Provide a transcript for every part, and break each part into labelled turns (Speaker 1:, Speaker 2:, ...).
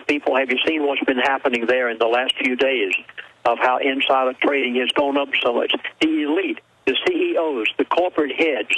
Speaker 1: people, have you seen what's been happening there in the last few days of how insider trading has gone up so much? The elite, the CEOs, the corporate heads,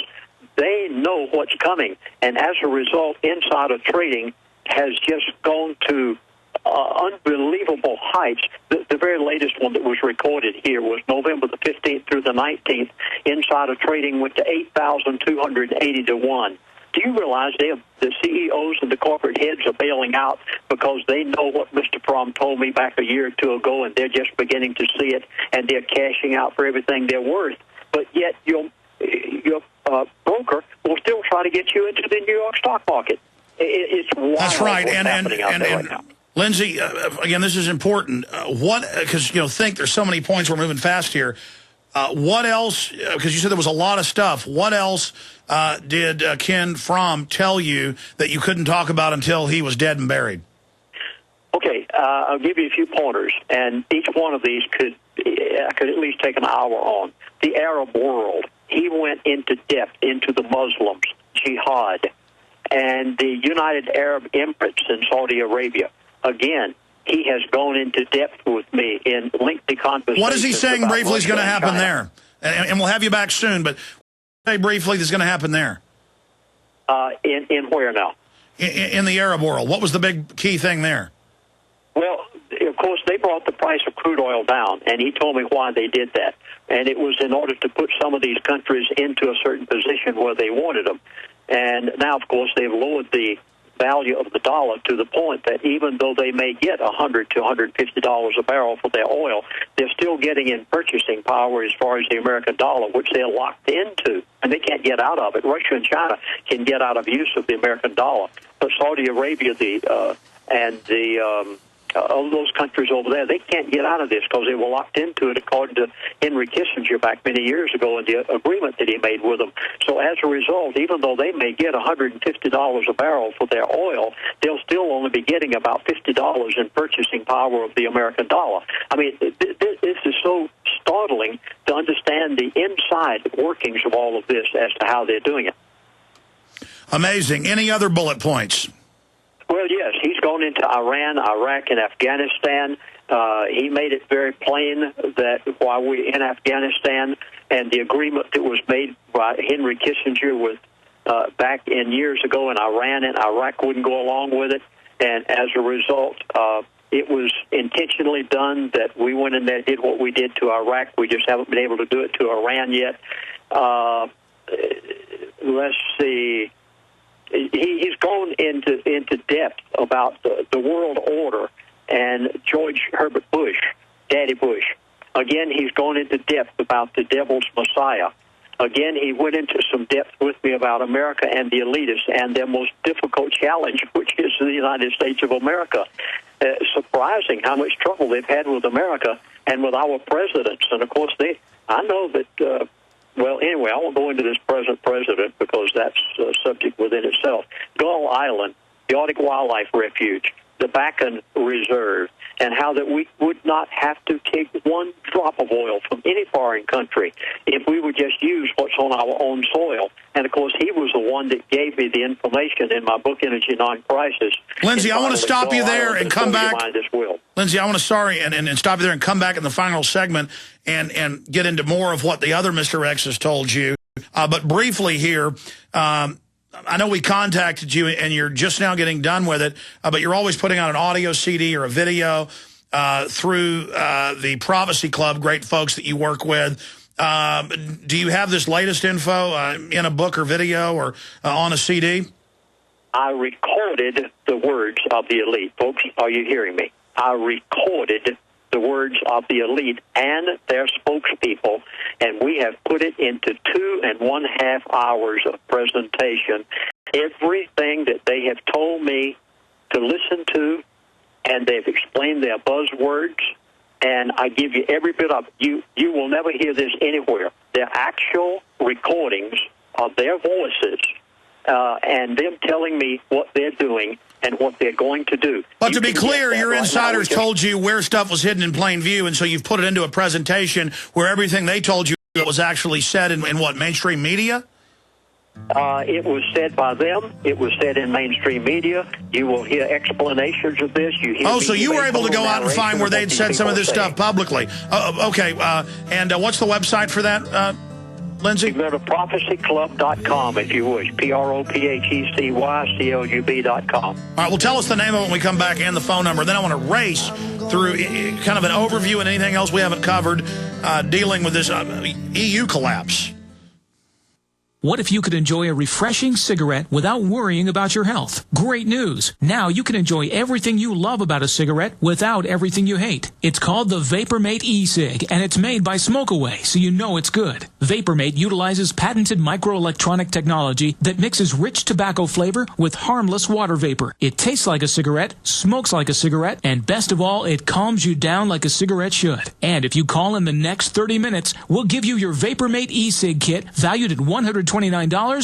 Speaker 1: they know what's coming. And as a result, insider trading has just gone to unbelievable heights. The very latest one that was recorded here was November the 15th through the 19th. Insider trading went to 8,280 to 1. Do you realize the CEOs and the corporate heads are bailing out because they know what Mr. Fromm told me back a year or two ago, and they're just beginning to see it, and they're cashing out for everything they're worth. But yet your broker will still try to get you into the New York stock market. It's wild. That's right.
Speaker 2: And Lindsay, again, this is important. Because, think there's so many points, we're moving fast here. What else, because you said there was a lot of stuff, what else did Ken Fromm tell you that you couldn't talk about until he was dead and buried?
Speaker 1: Okay, I'll give you a few pointers, and each one of these I could at least take an hour on. The Arab world, he went into depth into the Muslims, jihad, and the United Arab Emirates in Saudi Arabia. Again, he has gone into depth with me in lengthy conversations.
Speaker 2: What is he saying briefly is going to happen there? And we'll have you back soon, but say briefly that's going to happen there.
Speaker 1: In where now?
Speaker 2: In the Arab world. What was the big key thing there?
Speaker 1: Well, of course, they brought the price of crude oil down, and he told me why they did that. And it was in order to put some of these countries into a certain position where they wanted them. And now, of course, they've lowered the value of the dollar to the point that even though they may get $100 to $150 a barrel for their oil, they're still getting in purchasing power as far as the American dollar, which they're locked into, and they can't get out of it. Russia and China can get out of use of the American dollar, but Saudi Arabia all those countries over there, they can't get out of this because they were locked into it, according to Henry Kissinger back many years ago in the agreement that he made with them. So as a result, even though they may get $150 a barrel for their oil, they'll still only be getting about $50 in purchasing power of the American dollar. I mean, this is so startling to understand the inside workings of all of this as to how they're doing it.
Speaker 2: Amazing. Any other bullet points?
Speaker 1: Well, yes, he's gone into Iran, Iraq, and Afghanistan. He made it very plain that while we're in Afghanistan and the agreement that was made by Henry Kissinger with back in years ago in Iran and Iraq wouldn't go along with it. And as a result, it was intentionally done that we went in there, did what we did to Iraq. We just haven't been able to do it to Iran yet. Let's see. He's gone into depth about the world order and George Herbert Bush, Daddy Bush. Again, he's gone into depth about the devil's Messiah. Again, he went into some depth with me about America and the elitists and their most difficult challenge, which is the United States of America. Surprising how much trouble they've had with America and with our presidents. And, of course, I know that... Well, anyway, I won't go into this present president because that's a subject within itself. Gull Island, the Arctic Wildlife Refuge, the Bakken Reserve, and how that we would not have to take one drop of oil from any foreign country if we would just use what's on our own soil. And, of course, he was the one that gave me the information in my book, Energy Non-Crisis.
Speaker 2: Lindsay, I want to stop you there and come back. Lindsay, I want to and stop you there and come back in the final segment and get into more of what the other Mr. X has told you. But briefly here, I know we contacted you and you're just now getting done with it, but you're always putting out an audio CD or a video through the Prophecy Club, great folks that you work with. Do you have this latest info in a book or video or on a CD?
Speaker 1: I recorded the words of the elite. Folks, are you hearing me? I recorded the words of the elite and their spokespeople, and we have put it into 2.5 hours of presentation. Everything that they have told me to listen to, and they've explained their buzzwords, and I give you every bit of it. You will never hear this anywhere. They're actual recordings of their voices and them telling me what they're doing and what they're going to do.
Speaker 2: But to be clear, your insiders told you where stuff was hidden in plain view, and so you've put it into a presentation where everything they told you was actually said in what, mainstream media?
Speaker 1: It was said by them. It was said in mainstream media. You will hear explanations of this.
Speaker 2: So you were able to go out and find where they'd said some of this stuff publicly. Okay. And what's the website for that, Lindsay?
Speaker 1: You go to prophecyclub.com, if you wish. prophecyclub.com.
Speaker 2: All right, well, tell us the name of it when we come back and the phone number. Then I want to race through kind of an overview and anything else we haven't covered dealing with this EU collapse.
Speaker 3: What if you could enjoy a refreshing cigarette without worrying about your health? Great news! Now you can enjoy everything you love about a cigarette without everything you hate. It's called the VaporMate e-cig, and it's made by Smokeaway, so you know it's good. VaporMate utilizes patented microelectronic technology that mixes rich tobacco flavor with harmless water vapor. It tastes like a cigarette, smokes like a cigarette, and best of all, it calms you down like a cigarette should. And if you call in the next 30 minutes, we'll give you your VaporMate e-cig kit valued at $129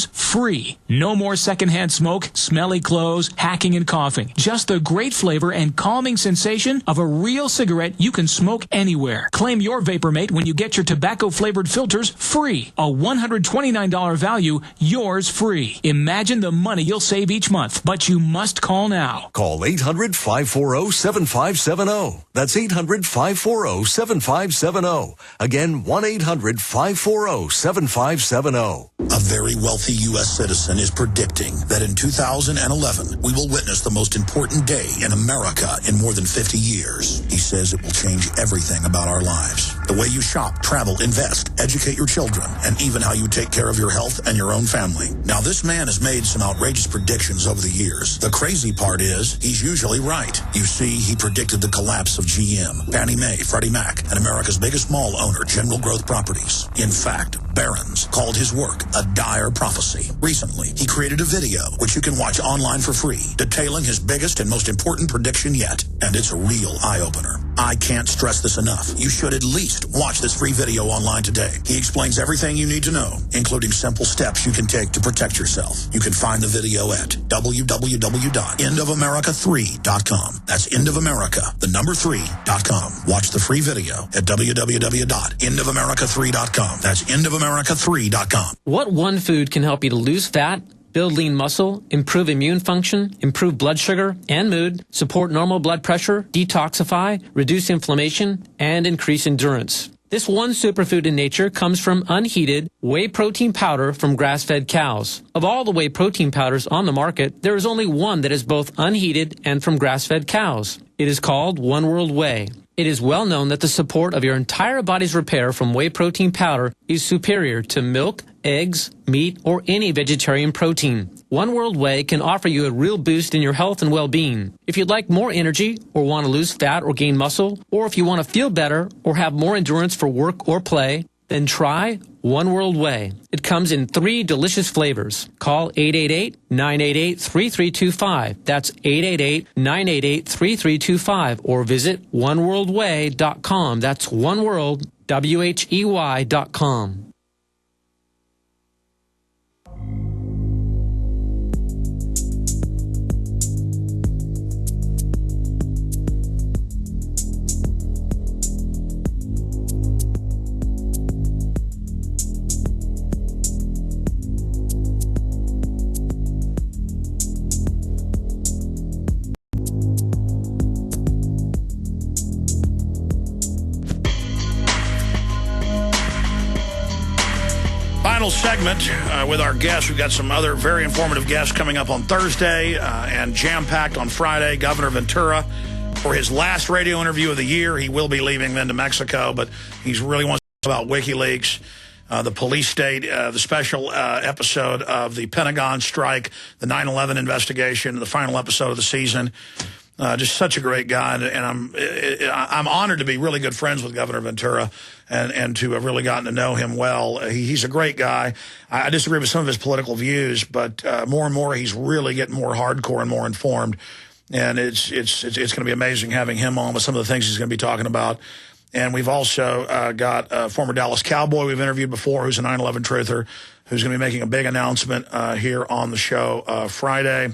Speaker 3: free. No more secondhand smoke, smelly clothes, hacking and coughing. Just the great flavor and calming sensation of a real cigarette you can smoke anywhere. Claim your VaporMate when you get your tobacco-flavored filters free. A $129 value, yours free. Imagine the money you'll save each month, but you must call now.
Speaker 4: Call 800-540-7570. That's 800-540-7570. Again, 1-800-540-7570.
Speaker 5: A very wealthy U.S. citizen is predicting that in 2011, we will witness the most important day in America in more than 50 years. He says it will change everything about our lives. The way you shop, travel, invest, educate your children, and even how you take care of your health and your own family. Now, this man has made some outrageous predictions over the years. The crazy part is, he's usually right. You see, he predicted the collapse of GM, Fannie Mae, Freddie Mac, and America's biggest mall owner, General Growth Properties. In fact, Barron's called his work a dire prophecy. Recently, he created a video, which you can watch online for free, detailing his biggest and most important prediction yet. And it's a real eye-opener. I can't stress this enough. You should at least watch this free video online today. He explains everything you need to know, including simple steps you can take to protect yourself. You can find the video at www.endofamerica3.com. That's endofamerica3.com. Watch the free video at www.endofamerica3.com. That's endofamerica3.com.
Speaker 6: What one food can help you to lose fat, build lean muscle, improve immune function, improve blood sugar and mood, support normal blood pressure, detoxify, reduce inflammation, and increase endurance? This one superfood in nature comes from unheated whey protein powder from grass-fed cows. Of all the whey protein powders on the market, there is only one that is both unheated and from grass-fed cows. It is called One World Whey. It is well known that the support of your entire body's repair from whey protein powder is superior to milk, eggs, meat, or any vegetarian protein. One World Whey can offer you a real boost in your health and well-being. If you'd like more energy or want to lose fat or gain muscle, or if you want to feel better or have more endurance for work or play, then try One World Whey. It comes in 3 delicious flavors. Call 888-988-3325. That's 888-988-3325. Or visit oneworldwhey.com. That's oneworld, WHEY.com.
Speaker 2: Final segment with our guests. We've got some other very informative guests coming up on Thursday and jam-packed on Friday. Governor Ventura, for his last radio interview of the year. He will be leaving then to Mexico, but he's really wants to talk about WikiLeaks, the police state, the special episode of the Pentagon strike, the 9/11 investigation, the final episode of the season. Just such a great guy, and I'm honored to be really good friends with Governor Ventura and to have really gotten to know him well. He's a great guy. I disagree with some of his political views, but more and more he's really getting more hardcore and more informed. And it's going to be amazing having him on with some of the things he's going to be talking about. And we've also got a former Dallas Cowboy we've interviewed before, who's a 9/11 truther, who's going to be making a big announcement here on the show Friday.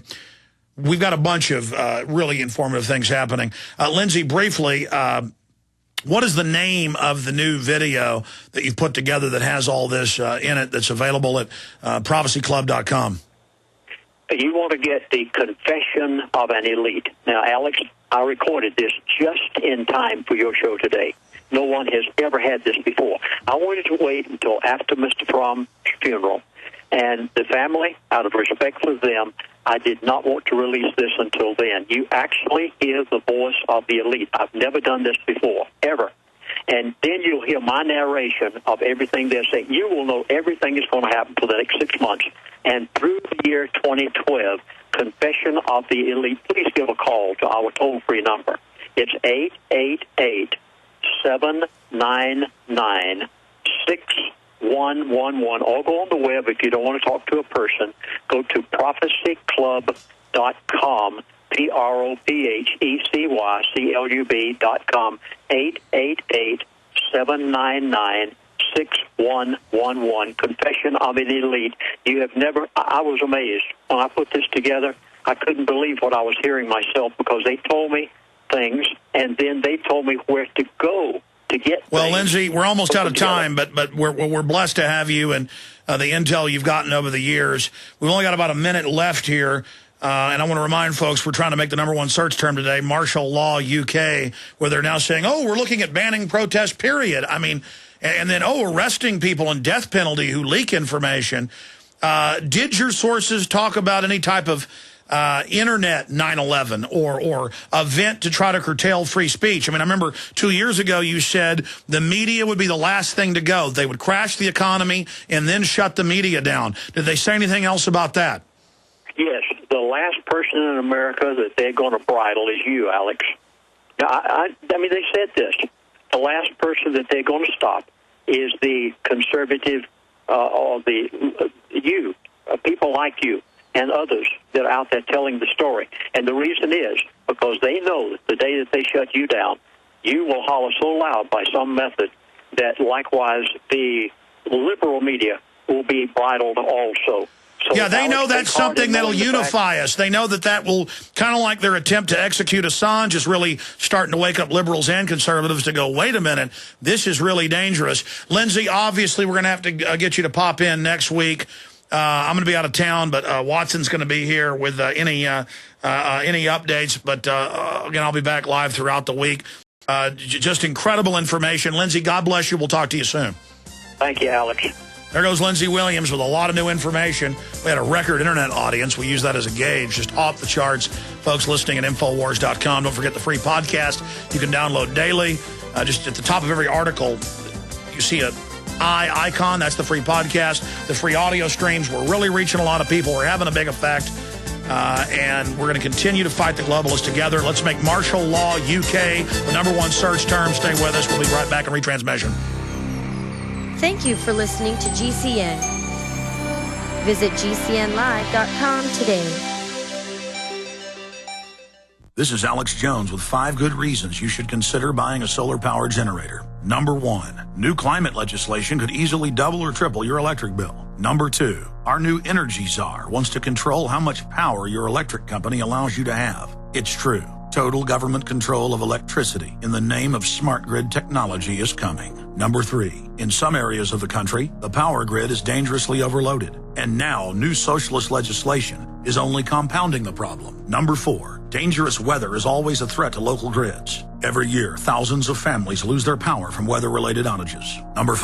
Speaker 2: We've got a bunch of really informative things happening. Lindsay, briefly, What is the name of the new video that you've put together that has all this in it that's available at prophecyclub.com?
Speaker 1: You want to get the Confession of an Elite. Now, Alex, I recorded this just in time for your show today. No one has ever had this before. I wanted to wait until after Mr. Fromm's funeral. And the family, out of respect for them, I did not want to release this until then. You actually hear the voice of the elite. I've never done this before, ever. And then you'll hear my narration of everything they're saying. You will know everything that's going to happen for the next 6 months. And through the year 2012, Confession of the Elite, please give a call to our toll-free number. It's 888-799-6111. Or go on the web if you don't want to talk to a person. Go to prophecyclub.com, prophecyclub.com, 888-799-6111. Confession of an Elite. You have never, I was amazed. When I put this together, I couldn't believe what I was hearing myself, because they told me things, and then they told me where to go to get things.
Speaker 2: Well, Lindsey, we're almost out of time, but we're blessed to have you and the intel you've gotten over the years. We've only got about a minute left here. And I want to remind folks, we're trying to make the #1 search term today, martial law UK, where they're now saying, oh, we're looking at banning protest, period. I mean, and then, arresting people and death penalty who leak information. Did your sources talk about any type of internet 9/11 or event to try to curtail free speech? I mean, I remember 2 years ago you said the media would be the last thing to go. They would crash the economy and then shut the media down. Did they say anything else about that?
Speaker 1: Yes, the last person in America that they're going to bridle is you, Alex. Now, I mean, they said this. The last person that they're going to stop is the conservative, or people like you and others that are out there telling the story. And the reason is because they know that the day that they shut you down, you will holler so loud by some method that likewise the liberal media will be bridled also. So
Speaker 2: yeah, they know that's something that'll unify us. They know that will, kind of like their attempt to execute Assange, is really starting to wake up liberals and conservatives to go, wait a minute, this is really dangerous. Lindsey, obviously we're going to have to get you to pop in next week. I'm going to be out of town, but Watson's going to be here with any updates. But again, I'll be back live throughout the week. Just incredible information. Lindsey, God bless you. We'll talk to you soon.
Speaker 1: Thank you, Alex.
Speaker 2: There goes Lindsey Williams with a lot of new information. We had a record internet audience. We use that as a gauge, just off the charts. Folks listening at Infowars.com. Don't forget the free podcast you can download daily. Just at the top of every article, you see a icon. That's the free podcast. The free audio streams. We're really reaching a lot of people. We're having a big effect. And we're going to continue to fight the globalists together. Let's make martial law UK the #1 search term. Stay with us. We'll be right back in retransmission.
Speaker 7: Thank you for listening to GCN. Visit GCNlive.com today.
Speaker 5: This is Alex Jones with 5 good reasons you should consider buying a solar power generator. Number 1, new climate legislation could easily double or triple your electric bill. Number 2, our new energy czar wants to control how much power your electric company allows you to have. It's true. Total government control of electricity in the name of smart grid technology is coming. Number 3, in some areas of the country, the power grid is dangerously overloaded. And now new socialist legislation is only compounding the problem. Number 4, dangerous weather is always a threat to local grids. Every year, thousands of families lose their power from weather-related outages. Number 5,